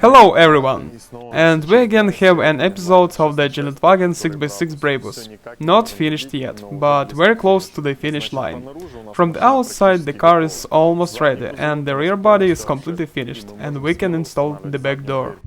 Hello everyone! And we again have an episode of the G Wagon 6x6 Brabus. Not finished yet, but very close to the finish line. From the outside the car is almost ready and the rear body is completely finished and we can install the back door.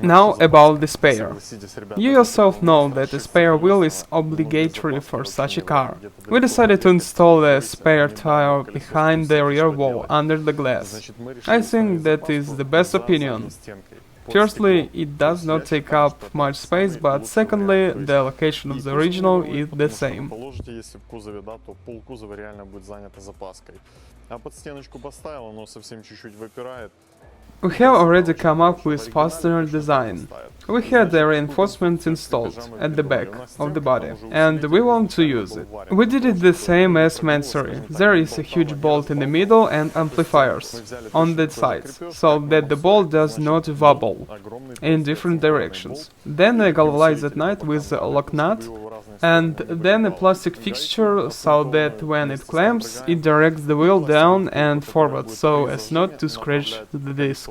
Now about the spare. You yourself know that a spare wheel is obligatory for such a car. We decided to install a spare tire behind the rear wall under the glass. I think that is the best opinion. Firstly, it does not take up much space, but secondly, the location of the original is the same. We have already come up with fastener design. We had the reinforcement installed at the back of the body, and we want to use it. We did it the same as Mansory. There is a huge bolt in the middle and amplifiers on the sides, so that the bolt does not wobble in different directions. Then a galvanized nut with a lock nut, and then a plastic fixture so that when it clamps, it directs the wheel down and forward so as not to scratch the disc.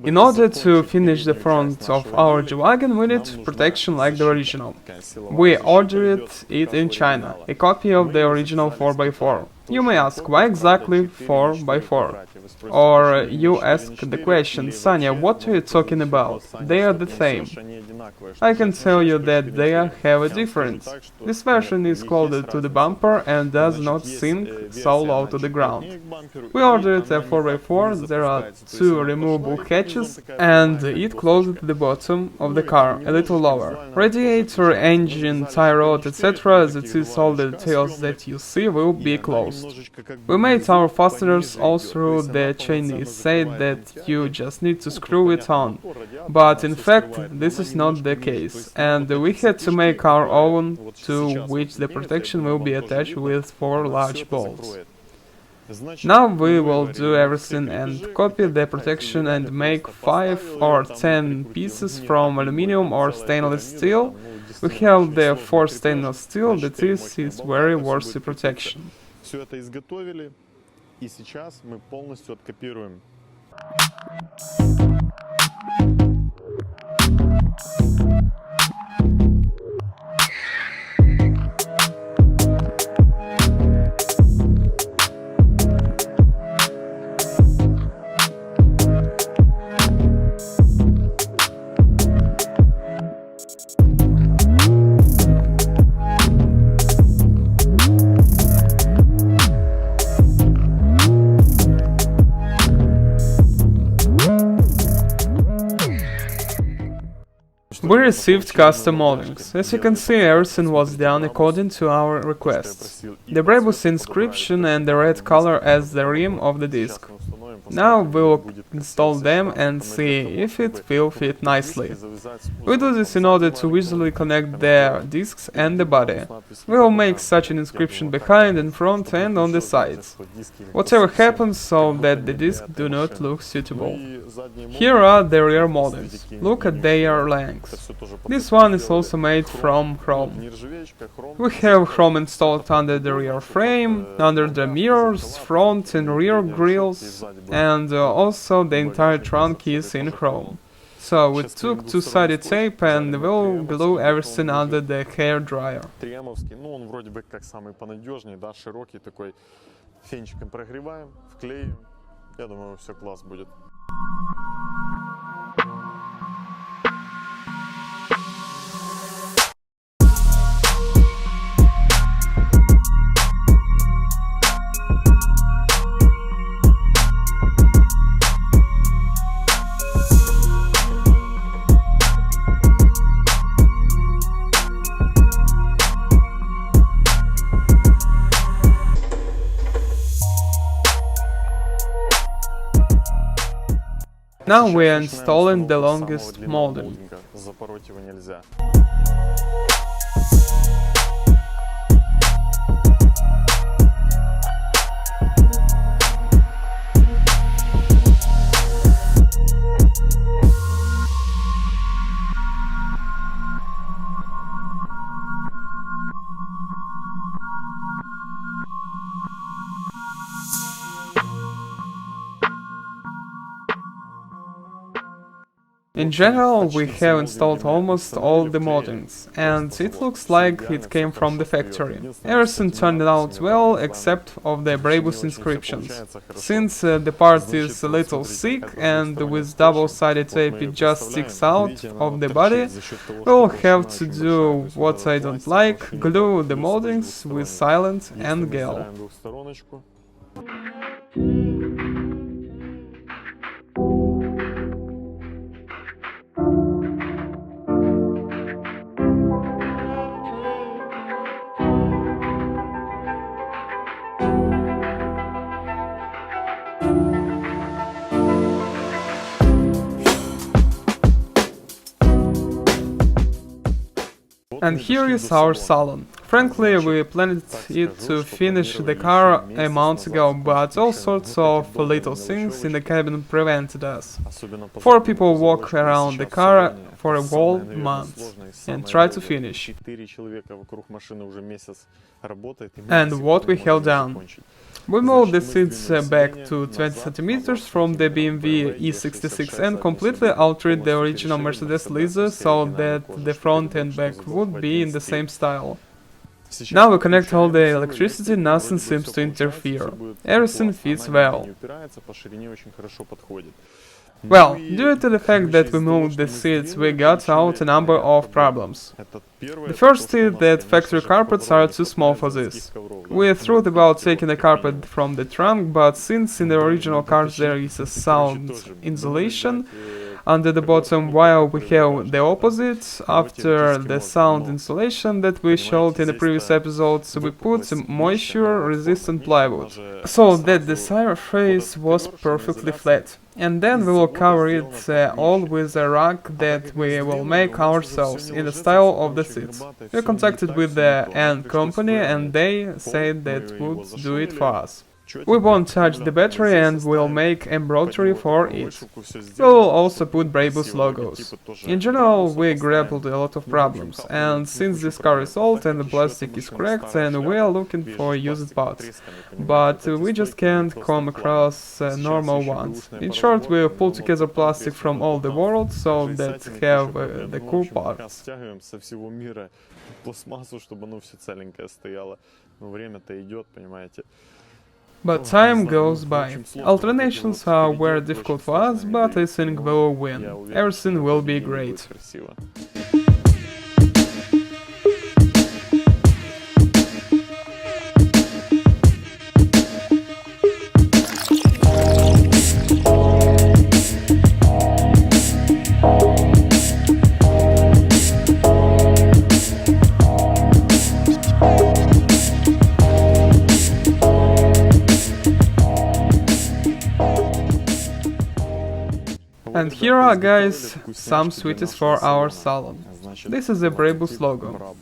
In order to finish the front of our G Wagon, we need protection like the original. We ordered it in China, a copy of the original 4x4. You may ask, why exactly 4x4? Or you ask the question, Sanya, what are you talking about? They are the same. I can tell you that they have a difference. This version is closer to the bumper and does not sink so low to the ground. We ordered a 4x4, there are two removable hatches and it closes the bottom of the car, a little lower. Radiator, engine, tie rod, etc. That is all the details that you see will be closed. We made our fasteners all through the Chinese said that you just need to screw it on, but in fact this is not the case, and we had to make our own, to which the protection will be attached with 4 large bolts. Now we will do everything and copy the protection and make 5 or 10 pieces from aluminum or stainless steel. We have the 4 stainless steel, that is very worthy protection. Все это изготовили, и сейчас мы полностью откопируем. We received custom moldings. As you can see, everything was done according to our requests. The Brabus inscription and the red color as the rim of the disc. Now we'll install them and see if it will fit nicely. We do this in order to visually connect the disks and the body. We will make such an inscription behind, in front and on the sides. Whatever happens so that the disks do not look suitable. Here are the rear moldings. Look at their length. This one is also made from chrome. We have chrome installed under the rear frame, under the mirrors, front and rear grills, and also the entire trunk is in chrome. So we took two-sided tape and will glue everything under the hair dryer. Ну, он вроде бы как самый понадежнее, да, широкий такой. Фенчиком прогреваем, вклеим. Я думаю, все класс будет. Now we are installing the longest molding. Запороть его нельзя. In general, we have installed almost all the moldings, and it looks like it came from the factory. Everything turned out well, except of the Brabus inscriptions. Since the part is a little thick and with double-sided tape it just sticks out of the body, we'll have to do what I don't like, glue the moldings with silent and gel. And here is our salon. Frankly, we planned it to finish the car a month ago, but all sorts of little things in the cabin prevented us. 4 people walk around the car for a whole month and try to finish. And what we have done? We moved the seats back to 20 centimeters from the BMW E66 and completely altered the original Mercedes Lisa so that the front and back would be in the same style. Now we connect all the electricity, nothing seems to interfere. Everything fits well. Well, due to the fact that we moved the seats, we got out a number of problems. The first is that factory carpets are too small for this. We thought about taking the carpet from the trunk, but since in the original cars there is a sound insulation under the bottom, while we have the opposite, after the sound insulation that we showed in the previous episodes, we put moisture-resistant plywood, so that the surface was perfectly flat. And then we will cover it all with a rug that we will make ourselves in the style of the seats. We contacted with the ant company and they said that would do it for us. We won't touch the battery and we'll make embroidery for it. We will also put Brabus logos. In general, we grappled a lot of problems, and since this car is old and the plastic is cracked, and we are looking for used parts, but we just can't come across normal ones. In short, we pull together plastic from all the world so that have the cool parts. But time goes by. Alternations are very difficult for us, but I think we will win. Everything will be great. Here are, guys, some sweeties for our salon. This is the Brabus logo.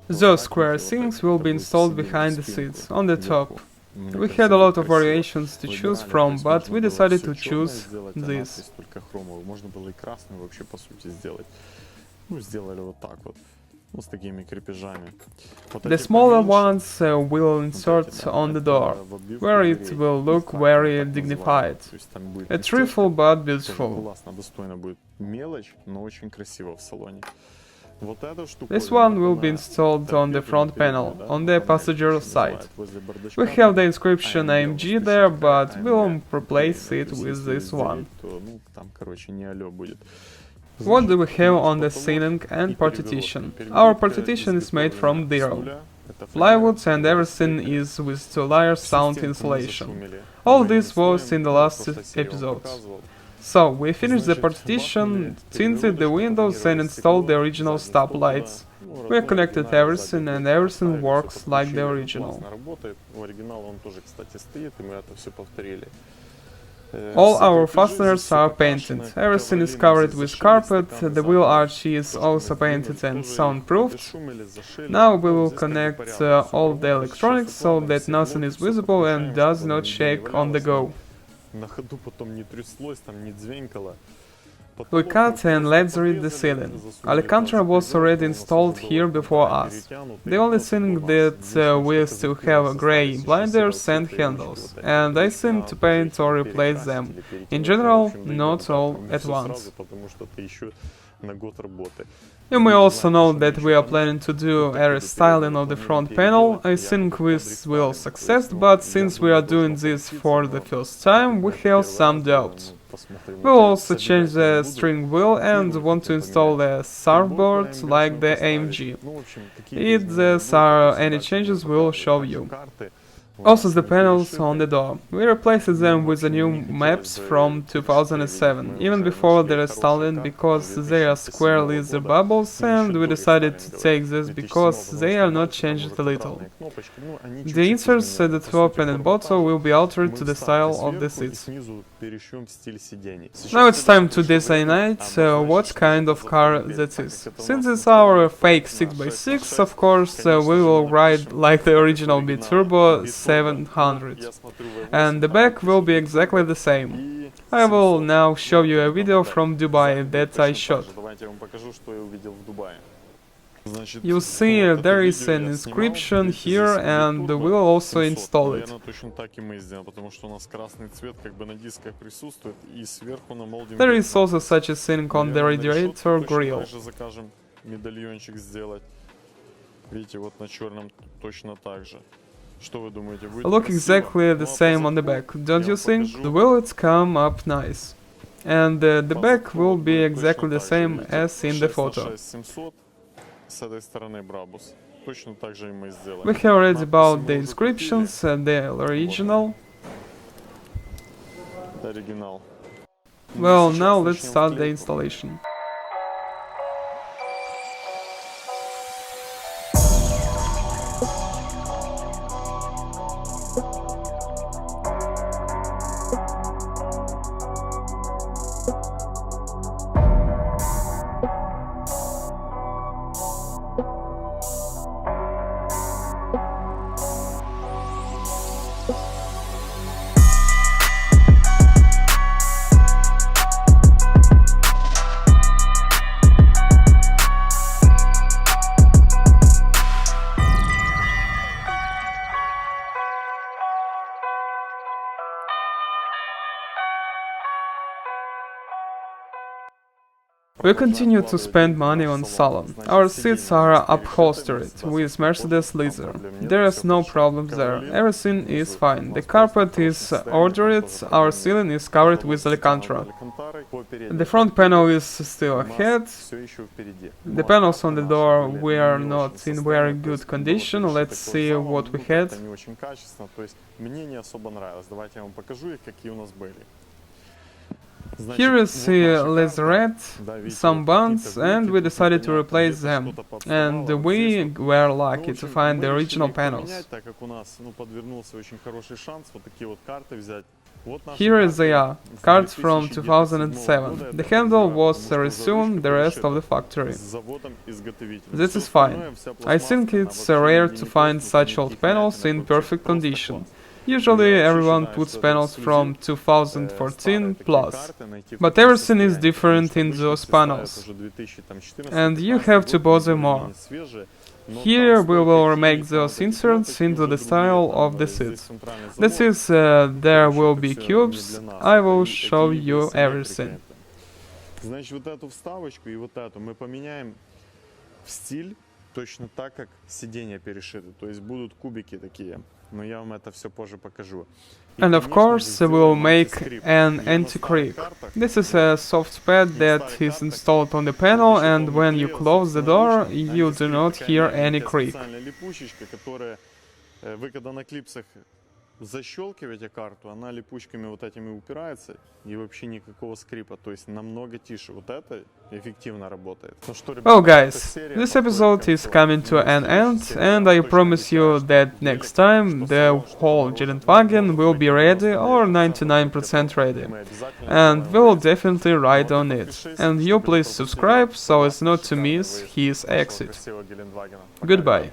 Those square things will be installed behind the seats, on the top. We had a lot of variations to choose from, but we decided to choose this. The smaller ones will insert on the door, where it will look very dignified. A trifle but beautiful. This one will be installed on the front panel, on the passenger side. We have the inscription AMG there, but we'll replace it with this one. What do we have on the ceiling and partition? Our partition is made from Dero. Plywood and everything is with 2-layer sound insulation. All this was in the last episode. So, we finished the partition, tinted the windows and installed the original stop lights. We connected everything and everything works like the original. All our fasteners are painted, everything is covered with carpet, the wheel arch is also painted and soundproofed. Now we will connect all the electronics so that nothing is visible and does not shake on the go. We cut and lasered the ceiling. Alcantara was already installed here before us. The only thing that we still have grey blinders and handles, and I think to paint or replace them. In general, not all at once. You may also know that we are planning to do a restyling of the front panel. I think this will succeed, but since we are doing this for the first time, we have some doubts. We'll also change the steering wheel and want to install a surfboard like the AMG. If there are any changes, we'll show you. Also the panels on the door. We replaced them with the new maps from 2007, even before the restyling, because they are square laser bubbles, and we decided to take this because they are not changed a little. The inserts at the top and the bottom will be altered to the style of the seats. Now it's time to designate what kind of car that is. Since it's our fake 6x6, of course, we will ride like the original B-Turbo 700, and the back will be exactly the same. I will now show you a video from Dubai that I shot. You see there is an inscription here, and we'll also install it. There is also such a thing on the radiator grille. Look exactly the same on the back, don't you think? The wheels come up nice. And the back will be exactly the same as in the photo. We have read about the inscriptions and the original. Well, now let's start the installation. We continue to spend money on salon. Our seats are upholstered with Mercedes leather. There is no problem there. Everything is fine. The carpet is ordered. Our ceiling is covered with Alcantara. The front panel is still ahead. The panels on the door were not in very good condition. Let's see what we had. Here you see laserette, some buns, and we decided to replace them. And we were lucky to find the original panels. Here they are, cards from 2007. The handle was resumed the rest of the factory. This is fine. I think it's rare to find such old panels in perfect condition. Usually everyone puts panels from 2014 plus, but everything is different in those panels, and you have to bother more. Here we will remake those inserts into the style of the seats. That is, there will be cubes, I will show you everything. Значит, вот эту вставочку и вот эту мы поменяем в стиль точно так, как сиденья перешиты. То есть будут кубики такие. Но я вам это все позже покажу. And of course we will make an anti-creak. This is a soft pad that is installed on the panel, and when you close the door you do not hear any creak. Липучечка, которая вы когда на клипсах защелкиваете карту, она липучками вот этими упирается и вообще никакого скрипа, то есть намного тише. Вот это эффективно работает. Well guys, this episode is coming to an end, and I promise you that next time the whole G Wagon will be ready, or 99% ready, and we will definitely ride on it. And you please subscribe so as not to miss his exit. Goodbye.